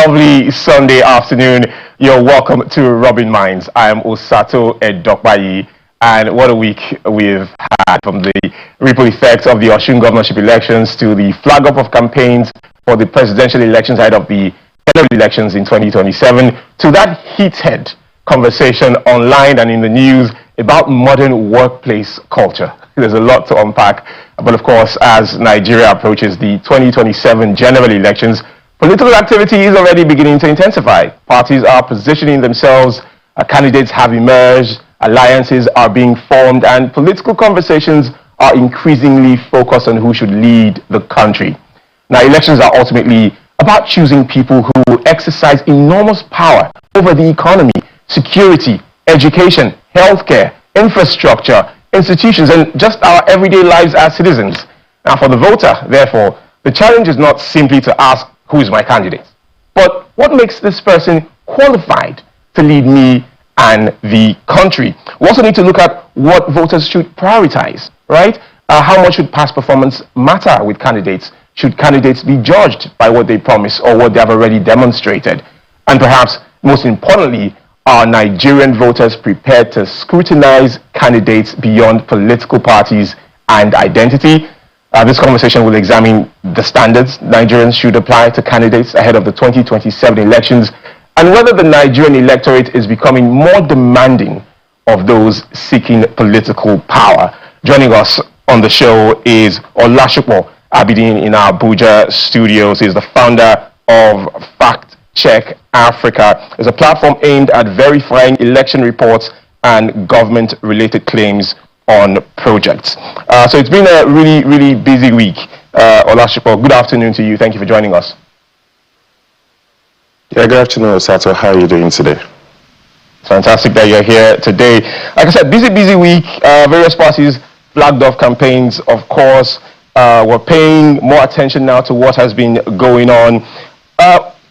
lovely Sunday afternoon. You're welcome to Robin Minds. I am Osato Edokbayi, and what a week we've had, from the ripple effects of the Osun governorship elections to the flag up of campaigns for the presidential elections ahead of the general elections in 2027, to that heated conversation online and in the news about modern workplace culture. There's a lot to unpack, but of course, as Nigeria approaches the 2027 general elections, political activity is already beginning to intensify. Parties are positioning themselves, candidates have emerged, alliances are being formed, and political conversations are increasingly focused on who should lead the country. Now, elections are ultimately about choosing people who exercise enormous power over the economy, security, education, healthcare, infrastructure, institutions, and just our everyday lives as citizens. Now, for the voter, therefore, the challenge is not simply to ask, who is my candidate, but what makes this person qualified to lead me and the country? We also need to look at what voters should prioritize, right? How much should past performance matter with candidates? Should candidates be judged by what they promise or what they have already demonstrated? And perhaps most importantly, are Nigerian voters prepared to scrutinize candidates beyond political parties and identity? This conversation will examine the standards Nigerians should apply to candidates ahead of the 2027 elections, and whether the Nigerian electorate is becoming more demanding of those seeking political power. Joining us on the show is Olasupo Abideen in our Abuja studios. He's the founder of Fact Check Africa. It's a platform aimed at verifying election reports and government-related claims on projects. So it's been a really, really busy week. Olasupo, good afternoon to you. Thank you for joining us. Yeah, good afternoon, Osato. How are you doing today? It's fantastic that you're here today. Like I said, busy week. Various parties flagged off campaigns, of course. We're paying more attention now to what has been going on.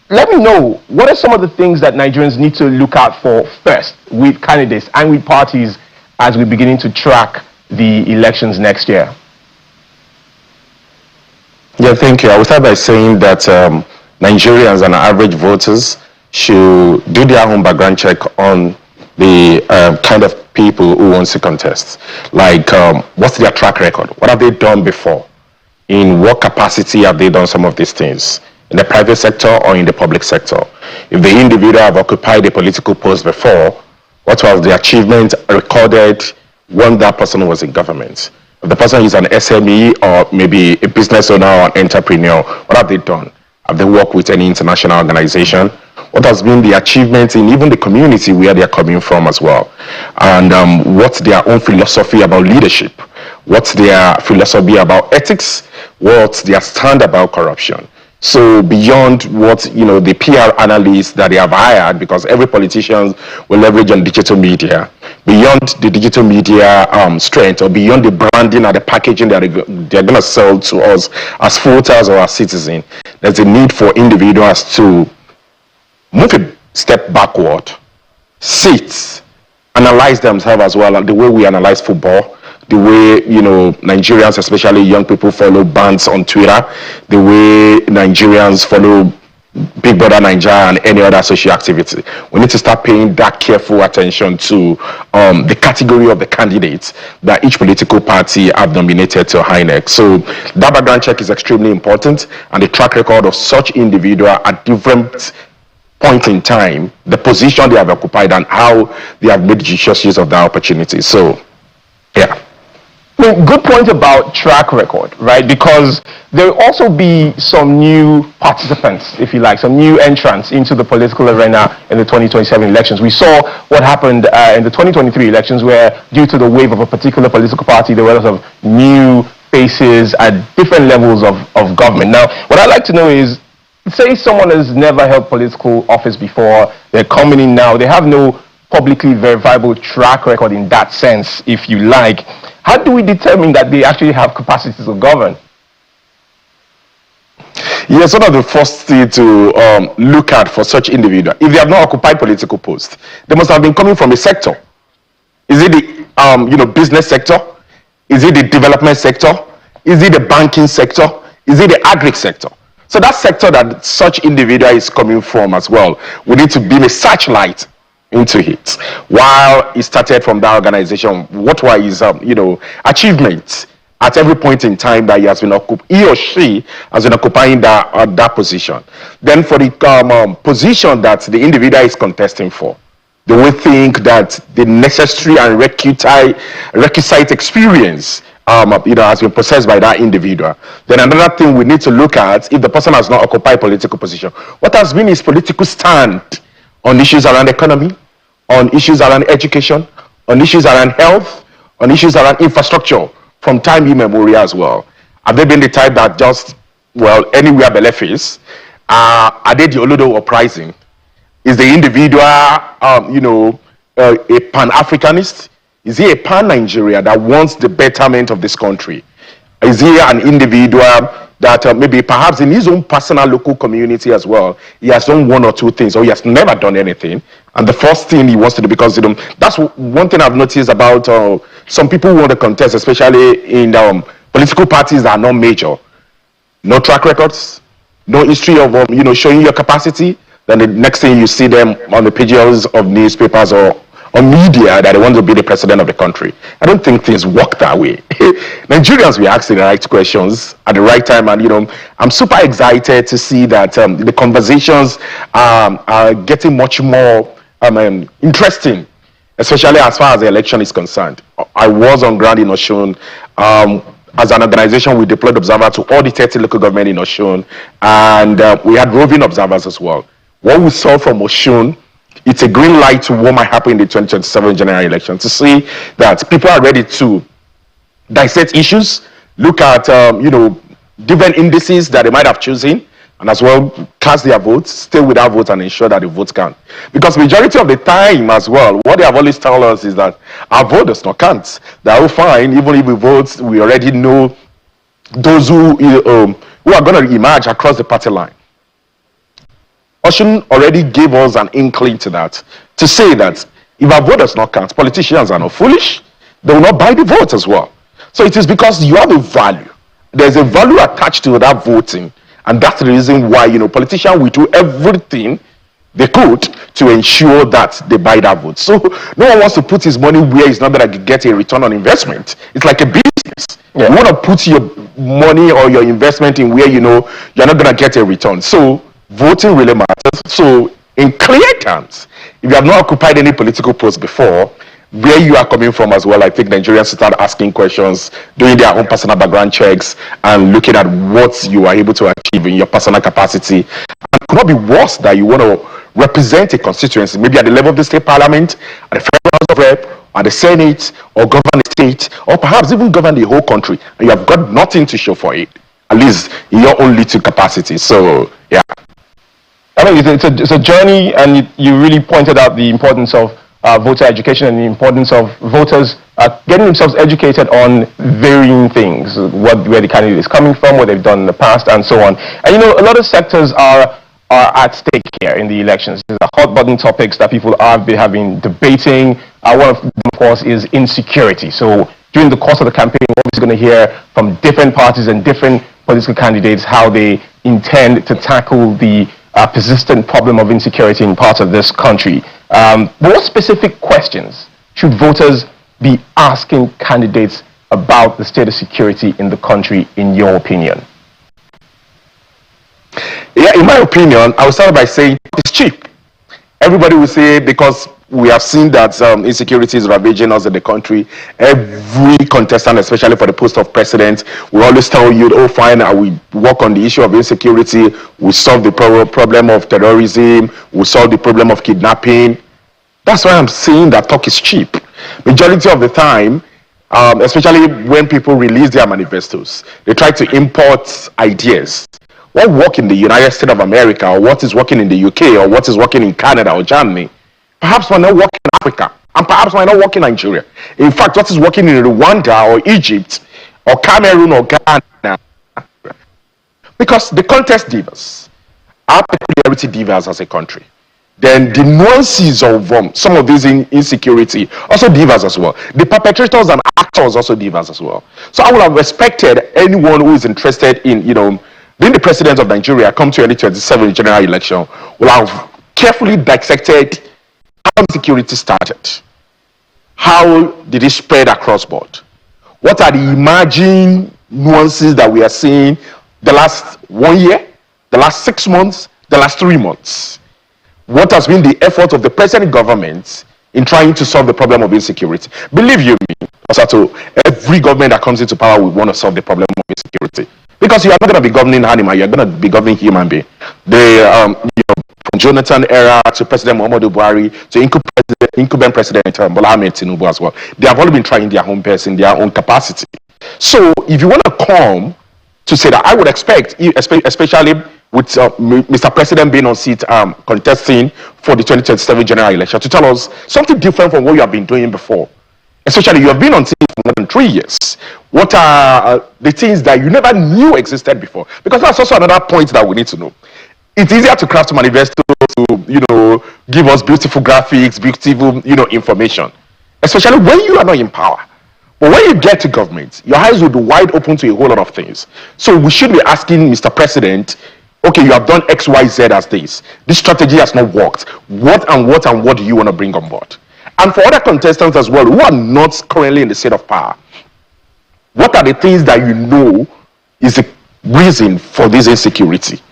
Let me know, what are some of the things that Nigerians need to look out for first with candidates and with parties as we're beginning to track the elections next year? Yeah, thank you. I will start by saying that Nigerians and average voters should do their own background check on the kind of people who want to contest. Like, what's their track record? What have they done before? In what capacity have they done some of these things? In the private sector or in the public sector? If the individual have occupied a political post before, what was the achievement recorded when that person was in government? If the person is an SME or maybe a business owner or an entrepreneur, what have they done? Have they worked with any international organization? What has been the achievement in even the community where they are coming from as well? And what's their own philosophy about leadership? What's their philosophy about ethics? What's their stand about corruption? So beyond what, the PR analysts that they have hired, because every politician will leverage on digital media, beyond the digital media strength, or beyond the branding or the packaging that they're going to sell to us as voters or as citizens, there's a need for individuals to move a step backward, sit, analyze themselves as well, like the way we analyze football, the way, Nigerians, especially young people, follow bands on Twitter, the way Nigerians follow Big Brother Nigeria and any other social activity. We need to start paying that careful attention to the category of the candidates that each political party have nominated to INEC. So that background check is extremely important, and the track record of such individual at different point in time, the position they have occupied and how they have made judicious use of that opportunity. So, yeah. Good point about track record, right? Because there will also be some new participants, if you like, some new entrants into the political arena in the 2027 elections. We saw what happened in the 2023 elections, where due to the wave of a particular political party, there were a lot of new faces at different levels of government. Now, what I'd like to know is, say someone has never held political office before, they're coming in now, they have no publicly verifiable track record in that sense, if you like. How do we determine that they actually have capacity to govern? Yes, one of the first things to look at for such individuals, if they have not occupied political posts, they must have been coming from a sector. Is it the business sector? Is it the development sector? Is it the banking sector? Is it the agri sector? So that sector that such individual is coming from as well, we need to beam a searchlight into it. While he started from that organization, what were his achievements at every point in time that he or she has been occupying that position. Then for the position that the individual is contesting for, do we think that the necessary and requisite experience has been possessed by that individual? Then another thing we need to look at, if the person has not occupied political position, what has been his political stand on issues around economy, on issues around education, on issues around health, on issues around infrastructure from time immemorial as well? Have they been the type that just, anywhere belief is? Are they the Olodo uprising? Is the individual, a pan-Africanist? Is he a pan-Nigeria that wants the betterment of this country? Is he an individual that maybe perhaps in his own personal local community as well, he has done one or two things, or he has never done anything, and the first thing he wants to do, because that's one thing I've noticed about some people who want to contest, especially in political parties that are not major. No track records, no history of showing your capacity. Then the next thing you see them on the pages of newspapers or media that they want to be the president of the country. I don't think things work that way. Nigerians, we ask the right questions at the right time, and I'm super excited to see that the conversations are getting much more interesting, especially as far as the election is concerned. I was on ground in Osun. As an organization, we deployed observers to all the 30 local government in Osun, and we had roving observers as well. What we saw from Osun, it's a green light to what might happen in the 2027 general election, to see that people are ready to dissect issues, look at different indices that they might have chosen, and as well cast their votes, stay with our votes, and ensure that the votes count. Because majority of the time as well, what they have always told us is that our vote does not count. That will fine, even if we vote, we already know those who are going to emerge across the party line. Osun already gave us an inkling to that, to say that if our vote does not count, politicians are not foolish, they will not buy the vote as well. So it is because you have a value. There's a value attached to that voting, and that's the reason why politicians will do everything they could to ensure that they buy that vote. So no one wants to put his money where he's not going to get a return on investment. It's like a business. Yeah. You want to put your money or your investment in where you're not going to get a return. So voting really matters. So in clear terms, if you have not occupied any political post before, where you are coming from as well, I think Nigerians start asking questions, doing their own personal background checks, and looking at what you are able to achieve in your personal capacity. And it could not be worse that you want to represent a constituency, maybe at the level of the state parliament, at the federal house of rep, at the senate, or govern the state, or perhaps even govern the whole country, and you have got nothing to show for it, at least in your own little capacity. So, yeah. I mean, it's a journey, and you really pointed out the importance of voter education and the importance of voters getting themselves educated on varying things, where the candidate is coming from, what they've done in the past, and so on. And a lot of sectors are at stake here in the elections. These are hot button topics that people have been debating. One of them, of course, is insecurity. So during the course of the campaign, we're obviously going to hear from different parties and different political candidates how they intend to tackle the persistent problem of insecurity in parts of this country. What specific questions should voters be asking candidates about the state of security in the country, in your opinion? Yeah, in my opinion, I will start by saying it's cheap. Everybody will say, because we have seen that insecurity is ravaging us in the country. Every contestant, especially for the post of president, will always tell you, oh fine, we work on the issue of insecurity, we solve the problem of terrorism, we solve the problem of kidnapping. That's why I'm saying that talk is cheap. Majority of the time, especially when people release their manifestos, they try to import ideas. What works in the United States of America, or what is working in the UK, or what is working in Canada or Germany, perhaps might not work in Africa, and perhaps might not work in Nigeria. In fact, what is working in Rwanda or Egypt or Cameroon or Ghana, because the contest differs, our peculiarity differs as a country. Then the nuances of some of these insecurity also differs as well. The perpetrators and actors also differs as well. So I would have respected anyone who is interested in, being the president of Nigeria, come 2027 general election, will have carefully dissected how insecurity started. How did it spread across board? What are the emerging nuances that we are seeing the last 1 year, the last 6 months, the last 3 months? What has been the effort of the present government in trying to solve the problem of insecurity? Believe you me, Osato, every government that comes into power will want to solve the problem of insecurity. Because you are not going to be governing animal, you are going to be governing human being. From Jonathan era to President Muhammadu Buhari to incumbent President Bola Ahmed Tinubu as well. They have all been trying their own best in their own capacity. So if you want to come to say that, I would expect, especially with Mr. President being on seat contesting for the 2027 general election, to tell us something different from what you have been doing before. Especially you have been on seat for more than 3 years. What are the things that you never knew existed before? Because that's also another point that we need to know. It's easier to craft manifesto to, give us beautiful graphics, beautiful, information. Especially when you are not in power. But when you get to government, your eyes will be wide open to a whole lot of things. So we should be asking Mr. President, okay, you have done X, Y, Z as this. This strategy has not worked. What do you want to bring on board? And for other contestants as well, who are not currently in the seat of power, what are the things that you know is the reason for this insecurity?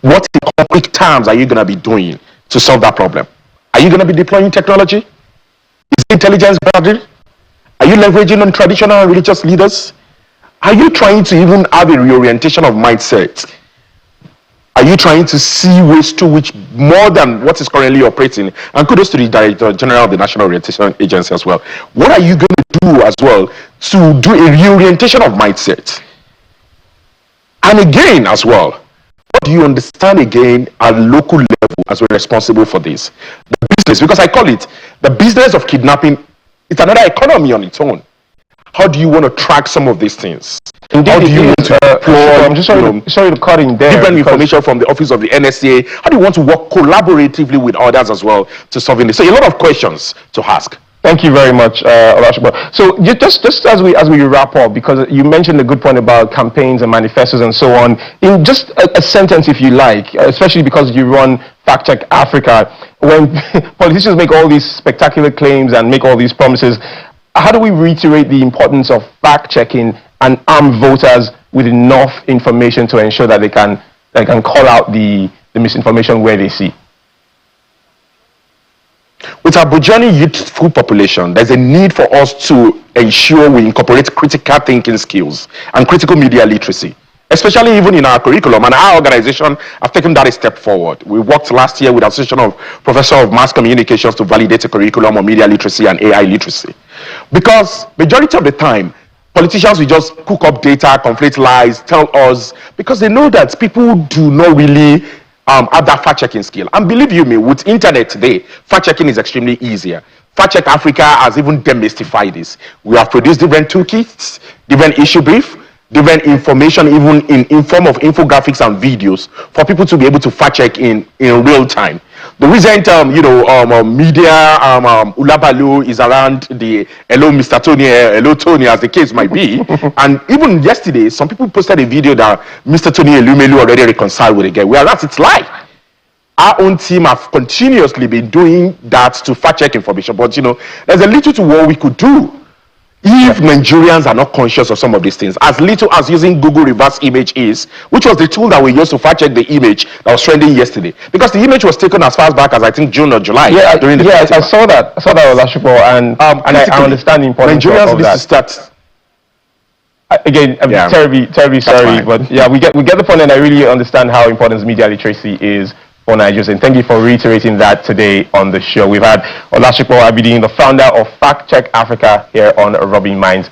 What in concrete terms are you going to be doing to solve that problem? Are you going to be deploying technology? Is it intelligence gathering? Are you leveraging on traditional and religious leaders? Are you trying to even have a reorientation of mindset? Are you trying to see ways to which more than what is currently operating? And kudos to the Director General of the National Orientation Agency as well. What are you going to do as well to do a reorientation of mindset? And again as well, what do you understand again at local level as we're responsible for this? The business, because I call it the business of kidnapping, it's another economy on its own. How do you want to track some of these things? Indeed, how do you want to I'm just sorry to cut in there. Different information from the office of the NSA. How do you want to work collaboratively with others as well to solving this? So a lot of questions to ask. Thank you very much, Olasupo. So just as we wrap up, because you mentioned a good point about campaigns and manifestos and so on, in just a sentence, if you like, especially because you run Fact Check Africa, when politicians make all these spectacular claims and make all these promises, how do we reiterate the importance of fact-checking and arm voters with enough information to ensure that they can call out the misinformation where they see? With our burgeoning youthful population, there's a need for us to ensure we incorporate critical thinking skills and critical media literacy, especially even in our curriculum. And our organization have taken that a step forward. We worked last year with the Association of Professors of Mass Communications to validate a curriculum on media literacy and AI literacy. Because majority of the time, politicians will just cook up data, conflate lies, tell us, because they know that people do not really have that fact-checking skill. And believe you me, with internet today, fact-checking is extremely easier. Fact Check Africa has even demystified this. We have produced different toolkits, different issue brief, different information, even in form of infographics and videos for people to be able to fact check in real time. The recent, media ulabalu is around the hello Mr. Tony, hello Tony, as the case might be. And even yesterday, some people posted a video that Mr. Tony Elumelu already reconciled with again. Whereas it's live. Our own team have continuously been doing that to fact check information. But there's a little to what we could do. If Nigerians are not conscious of some of these things, as little as using Google reverse image is, which was the tool that we used to fact check the image that was trending yesterday, because the image was taken as far back as I think June or July. Yeah, during the I saw that. I saw that, Olasupo, and I understand the importance Nigerians of need that. to start. Again, I'm terribly sorry, but yeah, we get the point, and I really understand how important media literacy is for Nigerians, and thank you for reiterating that today on the show. We've had Olasupo Abideen, the founder of Fact Check Africa, here on Rubbing Minds.